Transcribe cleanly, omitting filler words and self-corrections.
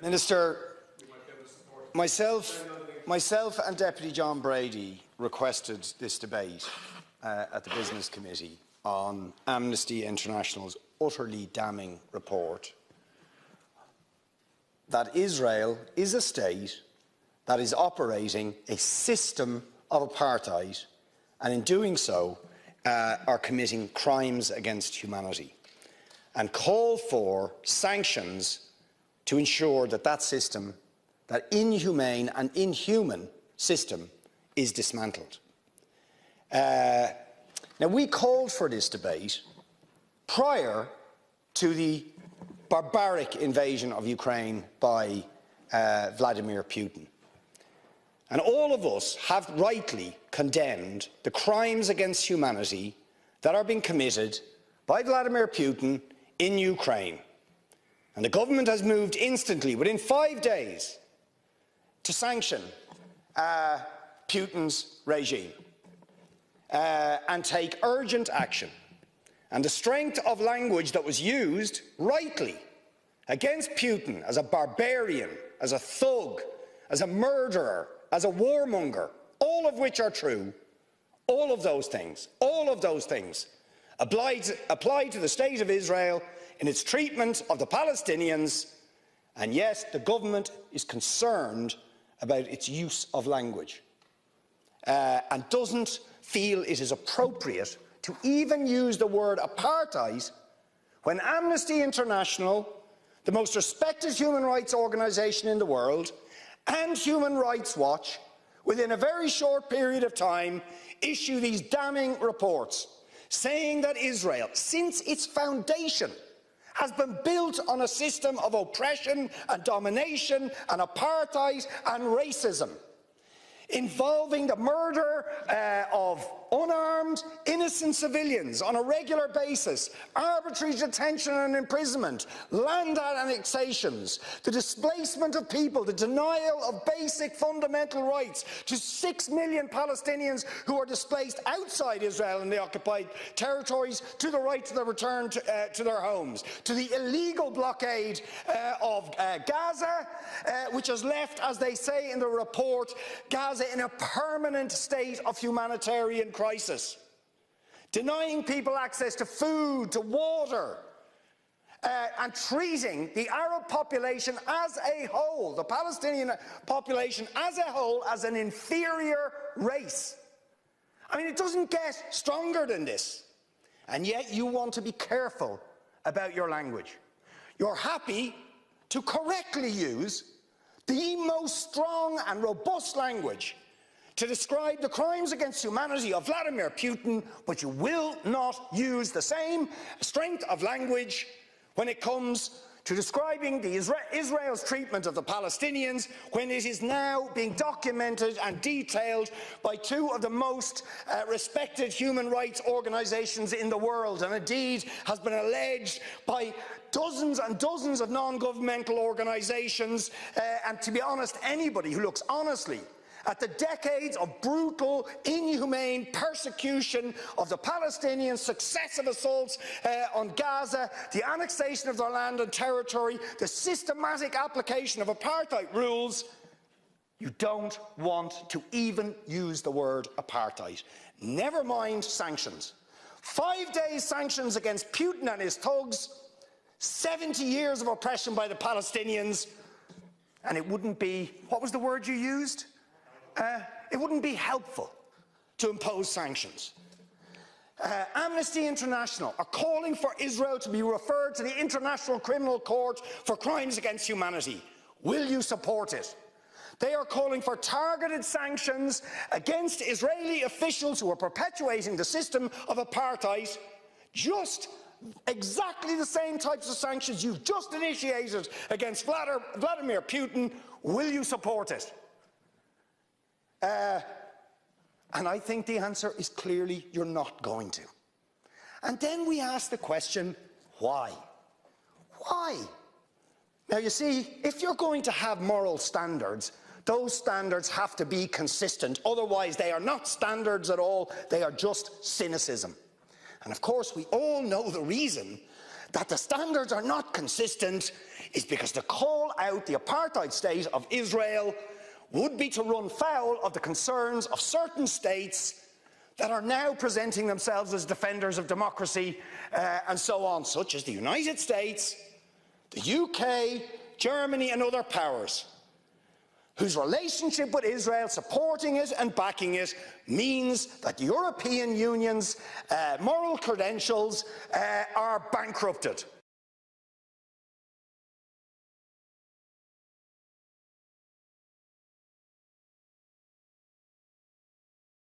Minister, myself and Deputy John Brady requested this debate at the Business Committee on Amnesty International's utterly damning report that Israel is a state that is operating a system of apartheid, and in doing so are committing crimes against humanity, and call for sanctions to ensure that that system, that inhumane and inhuman system, is dismantled. Now, we called for this debate prior to the barbaric invasion of Ukraine by Vladimir Putin. And all of us have rightly condemned the crimes against humanity that are being committed by Vladimir Putin in Ukraine. And the government has moved instantly, within 5 days, to sanction Putin's regime and take urgent action. And the strength of language that was used, rightly, against Putin as a barbarian, as a thug, as a murderer, as a warmonger, all of which are true, all of those things apply to the State of Israel in its treatment of the Palestinians, and yes, the government is concerned about its use of language and doesn't feel it is appropriate to even use the word apartheid when Amnesty International, the most respected human rights organisation in the world, and Human Rights Watch, within a very short period of time, issue these damning reports, saying that Israel, since its foundation, has been built on a system of oppression and domination and apartheid and racism, involving the murder of unarmed, innocent civilians on a regular basis, arbitrary detention and imprisonment, land annexations, the displacement of people, the denial of basic fundamental rights to 6 million Palestinians who are displaced outside Israel and the occupied territories, to the right to the return to their homes, to the illegal blockade of Gaza, which has left, as they say in the report, Gaza in a permanent state of humanitarian crisis, denying people access to food, to water, and treating the Arab population as a whole, the Palestinian population as a whole, as an inferior race. I mean, it doesn't get stronger than this. And yet you want to be careful about your language. You're happy to correctly use the most strong and robust language to describe the crimes against humanity of Vladimir Putin, but you will not use the same strength of language when it comes to describing Israel's treatment of the Palestinians, when it is now being documented and detailed by two of the most respected human rights organisations in the world, and indeed has been alleged by dozens and dozens of non-governmental organisations, and to be honest, anybody who looks honestly at the decades of brutal, inhumane persecution of the Palestinians, successive assaults on Gaza, the annexation of their land and territory, the systematic application of apartheid rules, you don't want to even use the word apartheid. Never mind sanctions. 5 days sanctions against Putin and his thugs, 70 years of oppression by the Palestinians, and it wouldn't be, what was the word you used? It wouldn't be helpful to impose sanctions. Amnesty International are calling for Israel to be referred to the International Criminal Court for crimes against humanity. Will you support it? They are calling for targeted sanctions against Israeli officials who are perpetuating the system of apartheid, just exactly the same types of sanctions you've just initiated against Vladimir Putin. Will you support it? And I think the answer is clearly you're not going to. And then we ask the question, why? Why? Now, you see, if you're going to have moral standards, those standards have to be consistent. Otherwise, they are not standards at all. They are just cynicism. And of course, we all know the reason that the standards are not consistent is because to call out the apartheid state of Israel would be to run foul of the concerns of certain states that are now presenting themselves as defenders of democracy and so on, such as the United States, the UK, Germany and other powers, whose relationship with Israel, supporting it and backing it, means that the European Union's moral credentials are bankrupted.